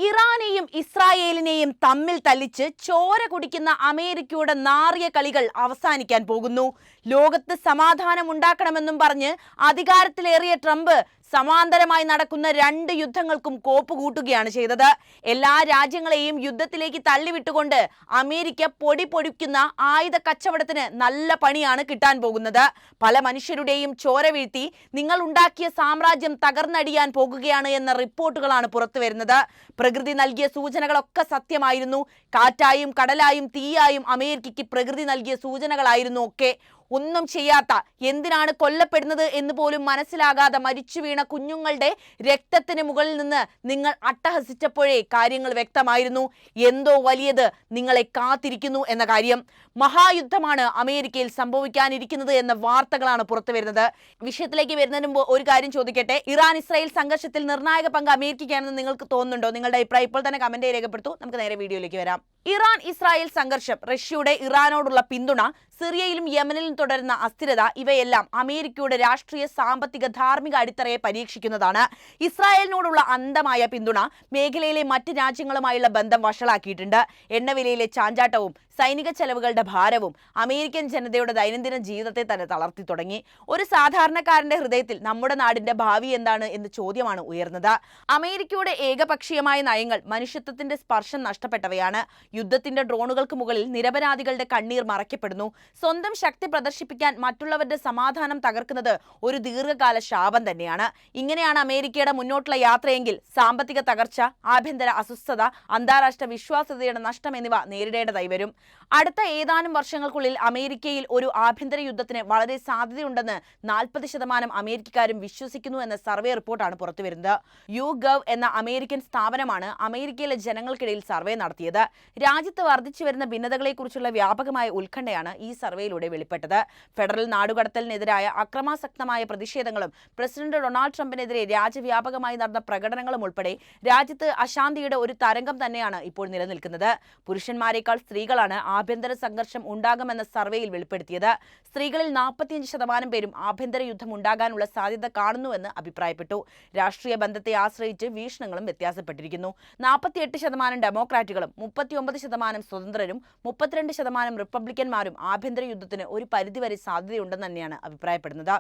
ഇറാനെയും ഇസ്രായേലിനെയും തമ്മിൽ തല്ലിച്ച് ചോര കുടിക്കുന്ന അമേരിക്കയുടെ നാറിയ കളികൾ അവസാനിക്കാൻ പോകുന്നു. ലോകത്ത് സമാധാനം ഉണ്ടാക്കണമെന്നും പറഞ്ഞ് അധികാരത്തിലേറിയ ട്രംപ് സമാന്തരമായി നടക്കുന്ന 2 യുദ്ധങ്ങൾക്കും കോപ്പ് കൂട്ടുകയാണ് ചെയ്തത്. എല്ലാ രാജ്യങ്ങളെയും യുദ്ധത്തിലേക്ക് തള്ളിവിട്ടുകൊണ്ട് അമേരിക്ക പൊടിക്കുന്ന ആയുധ കച്ചവടത്തിന് നല്ല പണിയാണ് കിട്ടാൻ പോകുന്നത്. പല മനുഷ്യരുടെയും ചോര വീഴ്ത്തി നിങ്ങൾ ഉണ്ടാക്കിയ സാമ്രാജ്യം തകർന്നടിയാൻ പോകുകയാണ് എന്ന റിപ്പോർട്ടുകളാണ് പുറത്തു വരുന്നത്. പ്രകൃതി നൽകിയ സൂചനകളൊക്കെ സത്യമായിരുന്നു. കാറ്റായും കടലായും തീയായും അമേരിക്കയ്ക്ക് പ്രകൃതി നൽകിയ സൂചനകളായിരുന്നു ഒക്കെ. ഒന്നും ചെയ്യാത്ത, എന്തിനാണ് കൊല്ലപ്പെടുന്നത് എന്ന് പോലും മനസ്സിലാകാതെ മരിച്ചു വീണ കുഞ്ഞുങ്ങളുടെ രക്തത്തിന് മുകളിൽ നിന്ന് നിങ്ങൾ അട്ടഹസിച്ചപ്പോഴേ കാര്യങ്ങൾ വ്യക്തമായിരുന്നു. എന്തോ വലിയത് നിങ്ങളെ കാത്തിരിക്കുന്നു എന്ന കാര്യം. മഹായുദ്ധമാണ് അമേരിക്കയിൽ സംഭവിക്കാനിരിക്കുന്നത് എന്ന വാർത്തകളാണ് പുറത്തു വരുന്നത്. വിഷയത്തിലേക്ക് വരുന്നതിന് മുമ്പ് ഒരു കാര്യം ചോദിക്കട്ടെ. ഇറാൻ ഇസ്രായേൽ സംഘർഷത്തിൽ നിർണായക പങ്ക് അമേരിക്കയ്ക്കാണെന്ന് നിങ്ങൾക്ക് തോന്നുന്നുണ്ടോ? നിങ്ങളുടെ അഭിപ്രായം ഇപ്പോൾ തന്നെ കമന്റ് രേഖപ്പെടുത്തൂ. നമുക്ക് നേരെ വീഡിയോയിലേക്ക് വരാം. ഇറാൻ ഇസ്രായേൽ സംഘർഷം, റഷ്യയുടെ ഇറാനോടുള്ള പിന്തുണ, സിറിയയിലും യമനിലും തുടരുന്ന അസ്ഥിരത, ഇവയെല്ലാം അമേരിക്കയുടെ രാഷ്ട്രീയ, സാമ്പത്തിക, ധാർമ്മിക അടിത്തറയെ പരീക്ഷിക്കുന്നതാണ്. ഇസ്രായേലിനോടുള്ള അന്ധമായ പിന്തുണ മേഖലയിലെ മറ്റ് രാജ്യങ്ങളുമായുള്ള ബന്ധം വഷളാക്കിയിട്ടുണ്ട്. എണ്ണവിലയിലെ ചാഞ്ചാട്ടവും സൈനിക ചെലവുകളുടെ ഭാരവും അമേരിക്കൻ ജനതയുടെ ദൈനംദിന ജീവിതത്തെ തന്നെ തളർത്തി തുടങ്ങി. ഒരു സാധാരണക്കാരന്റെ ഹൃദയത്തിൽ നമ്മുടെ നാടിന്റെ ഭാവി എന്താണ് എന്ന ചോദ്യമാണ് ഉയർന്നത്. അമേരിക്കയുടെ ഏകപക്ഷീയമായ നയങ്ങൾ മനുഷ്യത്വത്തിന്റെ സ്പർശം നഷ്ടപ്പെട്ടവയാണ്. യുദ്ധത്തിന്റെ ഡ്രോണുകൾക്ക് മുകളിൽ നിരപരാധികളുടെ കണ്ണീർ മറയ്ക്കപ്പെടുന്നു. സ്വന്തം ശക്തി പ്രദർശിപ്പിക്കാൻ മറ്റുള്ളവരുടെ സമാധാനം തകർക്കുന്നത് ഒരു ദീർഘകാല ശാപം തന്നെയാണ്. ഇങ്ങനെയാണ് അമേരിക്കയുടെ മുന്നോട്ടുള്ള യാത്രയെങ്കിൽ സാമ്പത്തിക തകർച്ച, ആഭ്യന്തര അസ്വസ്ഥത, അന്താരാഷ്ട്ര വിശ്വാസ്യതയുടെ നഷ്ടം എന്നിവ നേരിടേണ്ടതായി വരും. അടുത്ത ഏതാനും വർഷങ്ങൾക്കുള്ളിൽ അമേരിക്കയിൽ ഒരു ആഭ്യന്തര യുദ്ധത്തിന് വളരെ സാധ്യതയുണ്ടെന്ന് 40% അമേരിക്കക്കാരും വിശ്വസിക്കുന്നു എന്ന സർവേ റിപ്പോർട്ടാണ് പുറത്തുവരുന്നത്. YouGov എന്ന അമേരിക്കൻ സ്ഥാപനമാണ് അമേരിക്കയിലെ ജനങ്ങൾക്കിടയിൽ സർവേ നടത്തിയത്. രാജ്യത്ത് വർദ്ധിച്ചു വരുന്ന ഭിന്നതകളെക്കുറിച്ചുള്ള വ്യാപകമായ ഉത്കണ്ഠയാണ് ഈ സർവേയിലൂടെ വെളിപ്പെട്ടത്. ഫെഡറൽ നാടുകടത്തലിനെതിരായ അക്രമാസക്തമായ പ്രതിഷേധങ്ങളും പ്രസിഡന്റ് ഡൊണാൾഡ് ട്രംപിനെതിരെ രാജ്യവ്യാപകമായി നടന്ന പ്രകടനങ്ങളും ഉൾപ്പെടെ രാജ്യത്ത് അശാന്തിയുടെ ഒരു തരംഗം തന്നെയാണ് ഇപ്പോൾ നിലനിൽക്കുന്നത്. പുരുഷന്മാരെക്കാൾ സ്ത്രീകളാണ് ആഭ്യന്തര സംഘർഷം ഉണ്ടാകുമെന്ന സർവേയിൽ വെളിപ്പെടുത്തിയത്. സ്ത്രീകളിൽ 45% പേരും ആഭ്യന്തര യുദ്ധം ഉണ്ടാകാനുള്ള സാധ്യത കാണുന്നുവെന്ന് അഭിപ്രായപ്പെട്ടു. രാഷ്ട്രീയ ബന്ധത്തെ ആശ്രയിച്ച് വീക്ഷണങ്ങളും വ്യത്യാസപ്പെട്ടിരിക്കുന്നു. 48% ഡെമോക്രാറ്റുകളും 39% സ്വതന്ത്രരും 32% റിപ്പബ്ലിക്കന്മാരും ആഭ്യന്തര യുദ്ധത്തിന് ഒരു പരിധിവരെ സാധ്യതയുണ്ടെന്ന് തന്നെയാണ് അഭിപ്രായപ്പെടുന്നത്.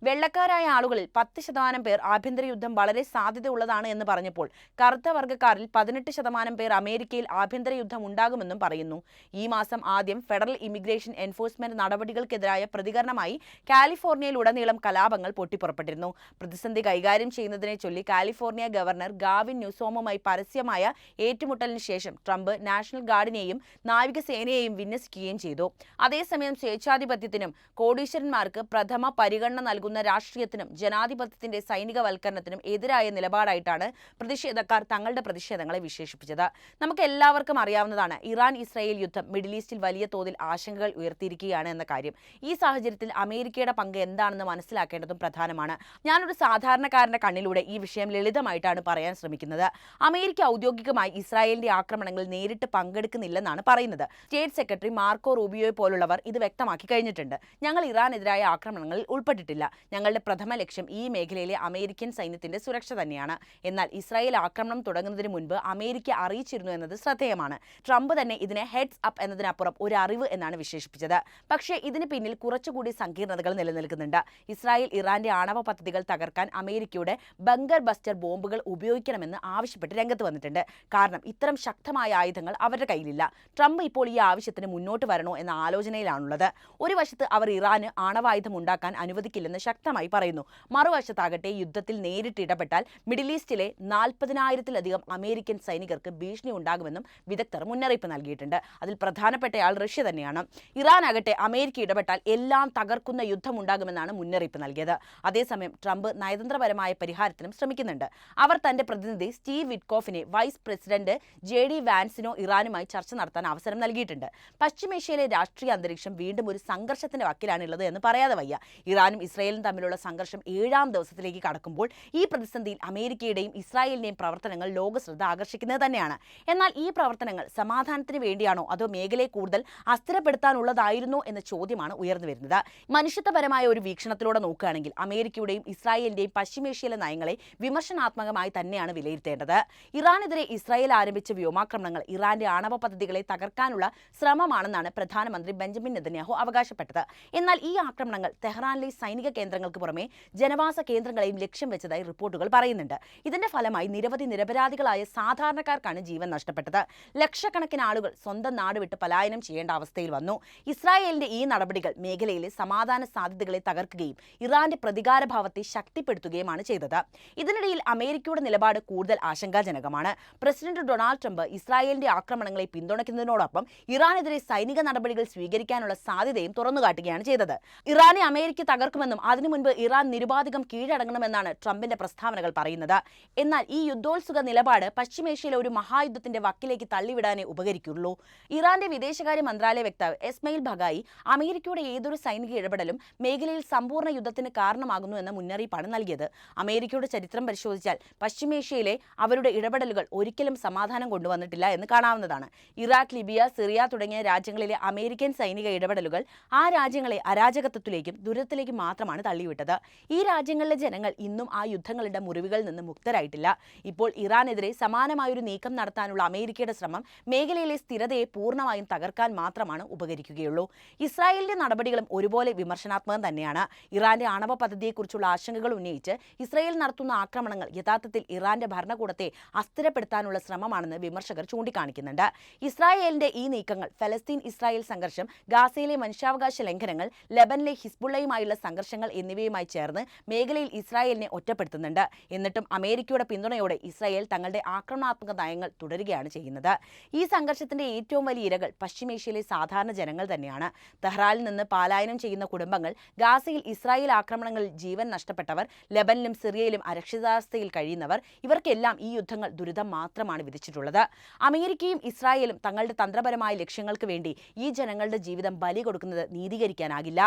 വെള്ളക്കാരായ ആളുകളിൽ 10% പേർ ആഭ്യന്തര യുദ്ധം വളരെ സാധ്യതയുള്ളതാണ് എന്ന് പറഞ്ഞപ്പോൾ കറുത്ത വർഗ്ഗക്കാരിൽ 18% പേർ അമേരിക്കയിൽ ആഭ്യന്തര യുദ്ധം ഉണ്ടാകുമെന്നും പറയുന്നു. ഈ മാസം ആദ്യം ഫെഡറൽ ഇമിഗ്രേഷൻ എൻഫോഴ്സ്മെന്റ് നടപടികൾക്കെതിരായ പ്രതികരണമായി കാലിഫോർണിയയിലുടനീളം കലാപങ്ങൾ പൊട്ടിപ്പുറപ്പെട്ടിരുന്നു. പ്രതിസന്ധി കൈകാര്യം ചെയ്യുന്നതിനെ ചൊല്ലി കാലിഫോർണിയ ഗവർണർ ഗാവിൻ ന്യൂസോമുമായി പരസ്യമായ ഏറ്റുമുട്ടലിന് ശേഷം ട്രംപ് നാഷണൽ ഗാർഡിനെയും നാവികസേനയെയും വിന്യസിക്കുകയും ചെയ്തു. അതേസമയം സ്വേച്ഛാധിപത്യത്തിനും കോടീശ്വരന്മാർക്ക് പ്രഥമ പരിഗണന നൽകുന്ന രാഷ്ട്രീയത്തിനും ജനാധിപത്യത്തിന്റെ സൈനികവൽക്കരണത്തിനും എതിരായ നിലപാടായിട്ടാണ് പ്രതിഷേധക്കാർ തങ്ങളുടെ പ്രതിഷേധങ്ങളെ വിശേഷിപ്പിച്ചത്. നമുക്ക് എല്ലാവർക്കും അറിയാവുന്നതാണ്, ഇറാൻ ഇസ്രായേൽ യുദ്ധം മിഡിൽ ഈസ്റ്റിൽ വലിയ തോതിൽ ആശങ്കകൾ ഉയർത്തിയിരിക്കുകയാണ് എന്ന കാര്യം. ഈ സാഹചര്യത്തിൽ അമേരിക്കയുടെ പങ്ക് എന്താണെന്ന് മനസ്സിലാക്കേണ്ടതും പ്രധാനമാണ്. ഞാനൊരു സാധാരണക്കാരന്റെ കണ്ണിലൂടെ ഈ വിഷയം ലളിതമായിട്ടാണ് പറയാൻ ശ്രമിക്കുന്നത്. അമേരിക്ക ഔദ്യോഗികമായി ഇസ്രായേലിന്റെ ആക്രമണങ്ങളിൽ നേരിട്ട് പങ്കെടുക്കുന്നില്ലെന്നാണ് പറയുന്നത്. സ്റ്റേറ്റ് സെക്രട്ടറി മാർക്കോ റൂബിയോയെ പോലുള്ളവർ ഇത് വ്യക്തമാക്കി കഴിഞ്ഞിട്ടുണ്ട്. ഞങ്ങൾ ഇറാനെതിരായ ആക്രമണങ്ങളിൽ ഉൾപ്പെട്ടിട്ടില്ല. ഞങ്ങളുടെ പ്രഥമ ലക്ഷ്യം ഈ മേഖലയിലെ അമേരിക്കൻ സൈന്യത്തിന്റെ സുരക്ഷ തന്നെയാണ്. എന്നാൽ ഇസ്രായേൽ ആക്രമണം തുടങ്ങുന്നതിന് മുൻപ് അമേരിക്ക അറിയിച്ചിരുന്നു എന്നത് ശ്രദ്ധേയമാണ്. ട്രംപ് തന്നെ ഇതിനെ ഹെഡ്സ് അപ്പ് എന്നതിനപ്പുറം ഒരു അറിവ് എന്നാണ് വിശേഷിപ്പിച്ചത്. പക്ഷേ ഇതിന് പിന്നിൽ കുറച്ചുകൂടി സങ്കീർണതകൾ നിലനിൽക്കുന്നുണ്ട്. ഇസ്രായേൽ ഇറാന്റെ ആണവ പദ്ധതികൾ തകർക്കാൻ അമേരിക്കയുടെ ബങ്കർ ബസ്റ്റർ ബോംബുകൾ ഉപയോഗിക്കണമെന്ന് ആവശ്യപ്പെട്ട് രംഗത്ത് വന്നിട്ടുണ്ട്. കാരണം ഇത്തരം ശക്തമായ ആയുധങ്ങൾ അവരുടെ കയ്യിലില്ല. ട്രംപ് ഇപ്പോൾ ഈ ആവശ്യത്തിന് മുന്നോട്ട് വരണോ എന്ന ആലോചനയിലാണുള്ളത്. ഒരു വശത്ത് അവർ ഇറാന് ആണവായുധം ഉണ്ടാക്കാൻ അനുവദിക്കില്ലെന്ന് ശക്തമായി പറയുന്നു. മറുവശത്താകട്ടെ യുദ്ധത്തിൽ നേരിട്ട് ഇടപെട്ടാൽ മിഡിൽ ഈസ്റ്റിലെ 40,000-ലധികം അമേരിക്കൻ സൈനികർക്ക് ഭീഷണി ഉണ്ടാകുമെന്നും വിദഗ്ധർ മുന്നറിയിപ്പ് നൽകിയിട്ടുണ്ട്. അതിൽ പ്രധാനപ്പെട്ടയാൾ റഷ്യ തന്നെയാണ്. ഇറാൻ ആകട്ടെ അമേരിക്ക ഇടപെട്ടാൽ എല്ലാം തകർക്കുന്ന യുദ്ധമുണ്ടാകുമെന്നാണ് മുന്നറിയിപ്പ് നൽകിയത്. അതേസമയം ട്രംപ് നയതന്ത്രപരമായ പരിഹാരത്തിനും ശ്രമിക്കുന്നുണ്ട്. അവർ തന്റെ പ്രതിനിധി സ്റ്റീവ് വിറ്റ്കോഫിനെ വൈസ് പ്രസിഡന്റ് JD വാൻസിനോ ഇറാനുമായി ചർച്ച നടത്താൻ അവസരം നൽകിയിട്ടുണ്ട്. പശ്ചിമേഷ്യയിലെ രാഷ്ട്രീയ അന്തരീക്ഷം വീണ്ടും ഒരു സംഘർഷത്തിന്റെ വക്കിലാണുള്ളത് എന്ന് പറയാതെ വയ്യ. ഇറാനും ഇസ്രായേലും തമ്മിലുള്ള സംഘർഷം 7ാം ദിവസത്തിലേക്ക് കടക്കുമ്പോൾ ഈ പ്രതിസന്ധിയിൽ അമേരിക്കയുടെയും ഇസ്രായേലിന്റെയും പ്രവർത്തനങ്ങൾ ലോകശ്രദ്ധ ആകർഷിക്കുന്നത് തന്നെയാണ്. എന്നാൽ ഈ പ്രവർത്തനങ്ങൾ സമാധാനത്തിന് വേണ്ടിയാണോ അതോ മേഖലയെ കൂടുതൽ അസ്ഥിരപ്പെടുത്താനുള്ളതായിരുന്നോ എന്ന ചോദ്യമാണ് ഉയർന്നു വരുന്നത്. മനുഷ്യത്വപരമായ ഒരു വീക്ഷണത്തിലൂടെ നോക്കുകയാണെങ്കിൽ അമേരിക്കയുടെയും ഇസ്രായേലിന്റെയും പശ്ചിമേഷ്യയിലെ നയങ്ങളെ വിമർശനാത്മകമായി തന്നെയാണ് വിലയിരുത്തേണ്ടത്. ഇറാനെതിരെ ഇസ്രായേൽ ആരംഭിച്ച വ്യോമാക്രമണങ്ങൾ ഇറാന്റെ ആണവ പദ്ധതികളെ തകർക്കാനുള്ള ശ്രമമാണെന്നാണ് പ്രധാനമന്ത്രി ബെഞ്ചമിൻ നെതന്യാഹു അവകാശപ്പെട്ടത്. എന്നാൽ ഈ ആക്രമണങ്ങൾ തെഹ്റാനിലെ സൈനിക കേന്ദ്രങ്ങൾക്ക് പുറമെ ജനവാസ കേന്ദ്രങ്ങളെയും ലക്ഷ്യം വെച്ചതായി റിപ്പോർട്ടുകൾ പറയുന്നുണ്ട്. ഇതിന്റെ ഫലമായി നിരവധി നിരപരാധികളായ സാധാരണക്കാർക്കാണ് ജീവൻ നഷ്ടപ്പെട്ടത്. ലക്ഷക്കണക്കിന് ആളുകൾ സ്വന്തം നാട് വിട്ട് പലായനം ചെയ്യേണ്ട അവസ്ഥയിൽ വന്നു. ഇസ്രായേലിന്റെ ഈ നടപടികൾ മേഖലയിലെ സമാധാന സാധ്യതകളെ തകർക്കുകയും ഇറാന്റെ പ്രതികാരഭാവത്തെ ശക്തിപ്പെടുത്തുകയുമാണ് ചെയ്തത്. ഇതിനിടയിൽ അമേരിക്കയുടെ നിലപാട് കൂടുതൽ ആശങ്കാജനകമാണ്. പ്രസിഡന്റ് ഡൊണാൾഡ് ട്രംപ് ഇസ്രായേലിന്റെ ആക്രമണങ്ങളെ പിന്തുണയ്ക്കുന്നതിനോടൊപ്പം ഇറാനെതിരെ സൈനിക നടപടികൾ സ്വീകരിക്കാനുള്ള സാധ്യതയും തുറന്നുകാട്ടുകയാണ് ചെയ്തത്. ഇറാനെ അമേരിക്ക തകർക്കുമെന്നും അതിനു മുൻപ് ഇറാൻ നിരുപാധികം കീഴടങ്ങണമെന്നാണ് ട്രംപിന്റെ പ്രസ്താവനകൾ പറയുന്നത്. എന്നാൽ ഈ യുദ്ധോത്സുക നിലപാട് പശ്ചിമേഷ്യയിലെ ഒരു മഹായുദ്ധത്തിന്റെ വക്കിലേക്ക് തള്ളിവിടാനേ ഉപകരിക്കുള്ളൂ. ഇറാന്റെ വിദേശകാര്യ മന്ത്രാലയ വക്താവ് എസ്മയിൽ ബഗായി അമേരിക്കയുടെ ഏതൊരു സൈനിക ഇടപെടലും മേഖലയിൽ സമ്പൂർണ്ണ യുദ്ധത്തിന് കാരണമാകുന്നു എന്ന മുന്നറിയിപ്പാണ് നൽകിയത്. അമേരിക്കയുടെ ചരിത്രം പരിശോധിച്ചാൽ പശ്ചിമേഷ്യയിലെ അവരുടെ ഇടപെടലുകൾ ഒരിക്കലും സമാധാനം കൊണ്ടുവന്നിട്ടില്ല എന്ന് കാണാവുന്നതാണ്. ഇറാഖ്, ലിബിയ, സിറിയ തുടങ്ങിയ രാജ്യങ്ങളിലെ അമേരിക്കൻ സൈനിക ഇടപെടലുകൾ ആ രാജ്യങ്ങളെ അരാജകത്വത്തിലേക്കും ദുരിതത്തിലേക്കും മാത്രമാണ് തള്ളിവിട്ടത്. ഈ രാജ്യങ്ങളിലെ ജനങ്ങൾ ഇന്നും ആ യുദ്ധങ്ങളുടെ മുറിവുകളിൽ നിന്ന് മുക്തരായിട്ടില്ല. ഇപ്പോൾ ഇറാനെതിരെ സമാനമായൊരു നീക്കം നടത്താനുള്ള അമേരിക്കയുടെ ശ്രമം മേഖലയിലെ സ്ഥിരതയെ പൂർണ്ണമായും തകർക്കാൻ മാത്രമാണ് ഉപകരിക്കുകയുള്ളൂ. ഇസ്രായേലിന്റെ നടപടികളും ഒരുപോലെ വിമർശനാത്മകം തന്നെയാണ്. ഇറാന്റെ ആണവ പദ്ധതിയെക്കുറിച്ചുള്ള ആശങ്കകൾ ഉന്നയിച്ച് ഇസ്രായേൽ നടത്തുന്ന ആക്രമണങ്ങൾ യഥാർത്ഥത്തിൽ ഇറാന്റെ ഭരണകൂടത്തെ അസ്ഥിരപ്പെടുത്താനുള്ള ശ്രമമാണെന്ന് വിമർശകർ ചൂണ്ടിക്കാണിക്കുന്നുണ്ട്. ഇസ്രായേലിന്റെ ഈ നീക്കങ്ങൾ ഫലസ്തീൻ ഇസ്രായേൽ സംഘർഷം, ഗാസയിലെ മനുഷ്യാവകാശ ലംഘനങ്ങൾ, ലെബനിലെ ഹിസ്ബുള്ളയുമായുള്ള സംഘർഷങ്ങൾ എന്നിവയുമായി ചേർന്ന് മേഖലയിൽ ഇസ്രായേലിനെ ഒറ്റപ്പെടുത്തുന്നുണ്ട്. എന്നിട്ടും അമേരിക്കയുടെ പിന്തുണയോടെ ഇസ്രായേൽ തങ്ങളുടെ ആക്രമണാത്മക നയങ്ങൾ തുടരുകയാണ് ചെയ്യുന്നത്. ഈ സംഘർഷത്തിന്റെ ഏറ്റവും വലിയ ഇരകൾ പശ്ചിമേഷ്യയിലെ സാധാരണ ജനങ്ങൾ തന്നെയാണ്. തെഹ്റാനിൽ നിന്ന് പലായനം ചെയ്യുന്ന കുടുംബങ്ങൾ, ഗാസയിൽ ഇസ്രായേൽ ആക്രമണങ്ങളിൽ ജീവൻ നഷ്ടപ്പെട്ടവർ, ലെബനിലും സിറിയയിലും അരക്ഷിതാവസ്ഥയിൽ കഴിയുന്നവർ, ഇവർക്കെല്ലാം ഈ യുദ്ധങ്ങൾ ദുരിതം മാത്രമാണ് വിധിച്ചിട്ടുള്ളത്. അമേരിക്കയും ഇസ്രായേലും തങ്ങളുടെ തന്ത്രപരമായ ലക്ഷ്യങ്ങൾക്ക് വേണ്ടി ഈ ജനങ്ങളുടെ ജീവിതം ബലി കൊടുക്കുന്നത് നീതീകരിക്കാനാകില്ല.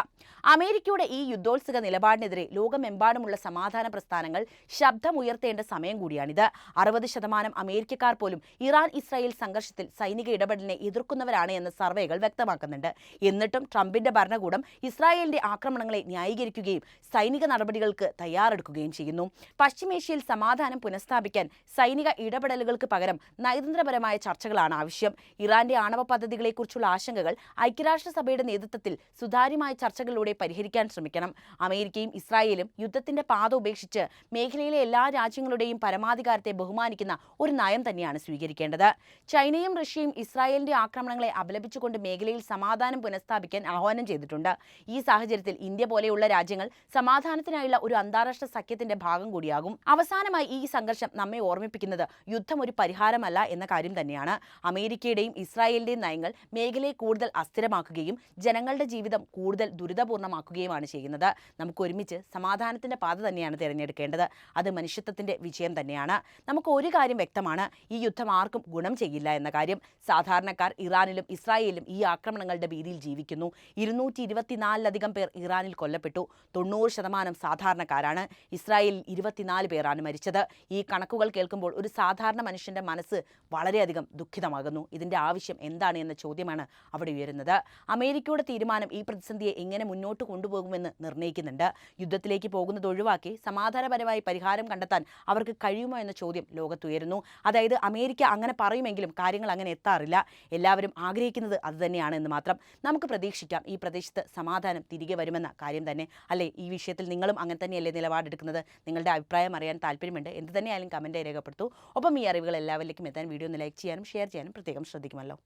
അമേരിക്കയുടെ ഈ യുദ്ധോത്സുക നിലപാടിനെതിരെ ലോകമെമ്പാടുമുള്ള സമാധാന പ്രസ്ഥാനങ്ങൾ ശബ്ദമുയർത്തേണ്ട സമയം കൂടിയാണിത്. 60% അമേരിക്കക്കാർ പോലും ഇറാൻ ഇസ്രായേൽ സംഘർഷത്തിൽ സൈനിക ഇടപെടലിനെ എതിർക്കുന്നവരാണ് എന്ന് സർവേകൾ വ്യക്തമാക്കുന്നുണ്ട്. എന്നിട്ടും ട്രംപിന്റെ ഭരണകൂടം ഇസ്രായേലിന്റെ ആക്രമണങ്ങളെ ന്യായീകരിക്കുകയും സൈനിക നടപടികൾക്ക് തയ്യാറെടുക്കുകയും ചെയ്യുന്നു. പശ്ചിമേഷ്യയിൽ സമാധാനം പുനഃസ്ഥാപിക്കാൻ സൈനിക ഇടപെടലുകൾക്ക് പകരം നയതന്ത്രപരമായ ചർച്ചകളാണ് ആവശ്യം. ഇറാന്റെ ആണവ പദ്ധതികളെക്കുറിച്ചുള്ള ആശങ്കകൾ ഐക്യരാഷ്ട്രസഭയുടെ നേതൃത്വത്തിൽ സുതാര്യമായ ചർച്ചകളിലൂടെ പരിഹരിക്കാൻ ശ്രമിക്കണം. അമേരിക്കയും ഇസ്രായേലും യുദ്ധത്തിന്റെ പാത ഉപേക്ഷിച്ച് മേഖലയിലെ എല്ലാ രാജ്യങ്ങളുടെയും പരമാധികാരത്തെ ബഹുമാനിക്കുന്ന ഒരു നയം തന്നെയാണ് സ്വീകരിക്കേണ്ടത്. ചൈനയും റഷ്യയും ഇസ്രായേലിന്റെ ആക്രമണങ്ങളെ അപലപിച്ചുകൊണ്ട് മേഖലയിൽ സമാധാനം പുനഃസ്ഥാപിക്കാൻ ആഹ്വാനം ചെയ്തിട്ടുണ്ട്. ഈ സാഹചര്യത്തിൽ ഇന്ത്യ പോലെയുള്ള രാജ്യങ്ങൾ സമാധാനത്തിനായുള്ള ഒരു അന്താരാഷ്ട്ര സഖ്യത്തിന്റെ ഭാഗം കൂടിയാകും. അവസാനമായി ഈ സംഘർഷം നമ്മെ ഓർമ്മിപ്പിക്കുന്നത് യുദ്ധം ഒരു പരിഹാരമല്ല എന്ന കാര്യം തന്നെയാണ്. അമേരിക്കയുടെയും ഇസ്രായേലിന്റെയും നയങ്ങൾ മേഖലയെ കൂടുതൽ അസ്ഥിരമാക്കുകയും ജനങ്ങളുടെ ജീവിതം കൂടുതൽ ദുരിതപൂർണ്ണമാക്കുകയുമാണ് ചെയ്യുന്നത്. നമുക്ക് ഒരുമിച്ച് സമാധാനത്തിന്റെ പാത തന്നെയാണ് തിരഞ്ഞെടുക്കേണ്ടത്. അത് മനുഷ്യത്വത്തിന്റെ വിജയം തന്നെയാണ്. നമുക്ക് ഒരു കാര്യം വ്യക്തമാണ്, ഈ യുദ്ധം ആർക്കും ഗുണം ചെയ്യില്ല എന്ന കാര്യം. സാധാരണക്കാർ ഇറാനിലും ഇസ്രായേലിലും ഈ ആക്രമണങ്ങളുടെ ഭീതിയിൽ ജീവിക്കുന്നു. 224 പേർ ഇറാനിൽ കൊല്ലപ്പെട്ടു. 90% സാധാരണക്കാരാണ്. ഇസ്രായേലിൽ 24 പേരാണ് മരിച്ചത്. ഈ കണക്കുകൾ കേൾക്കുമ്പോൾ ഒരു സാധാരണ മനുഷ്യന്റെ മനസ്സ് വളരെയധികം ദുഃഖിതമാകുന്നു. ഇതിന്റെ ആവശ്യം എന്താണ് എന്ന ചോദ്യമാണ് അവിടെ ഉയരുന്നത്. അമേരിക്കയുടെ തീരുമാനം ഈ പ്രതിസന്ധിയെ എങ്ങനെ മുന്നോട്ട് കൊണ്ടുപോകുമെന്ന് നിർണ്ണയിക്കുന്നുണ്ട്. യുദ്ധത്തിലേക്ക് പോകുന്നത് ഒഴിവാക്കി സമാധാനപരമായി പരിഹാരം കണ്ടെത്താൻ അവർക്ക് കഴിയുമോ എന്ന ചോദ്യം ലോകത്തുയരുന്നു. അതായത് അമേരിക്ക അങ്ങനെ പറയുമെങ്കിലും കാര്യങ്ങൾ അങ്ങനെ എത്താറില്ല. എല്ലാവരും ആഗ്രഹിക്കുന്നത് അതുതന്നെയാണ് എന്ന് മാത്രം. നമുക്ക് പ്രതീക്ഷിക്കാം ഈ പ്രദേശത്ത് സമാധാനം തിരികെ വരുമെന്ന കാര്യം തന്നെ. അല്ലേ, ഈ വിഷയത്തിൽ നിങ്ങളും അങ്ങനെ തന്നെയല്ലേ നിലപാടെടുക്കുന്നത്? നിങ്ങളുടെ അഭിപ്രായം അറിയാൻ താല്പര്യമുണ്ട്. എന്ത് തന്നെയായാലും കമൻറ്റായി രേഖപ്പെടുത്തൂ. ഒപ്പം ഈ അറിവുകൾ എല്ലാവരിലേക്കും എത്താൻ വീഡിയോ ഒന്ന് ലൈക്ക് ചെയ്യാനും ഷെയർ ചെയ്യാനും പ്രത്യേകം ശ്രദ്ധിക്കുമല്ലോ.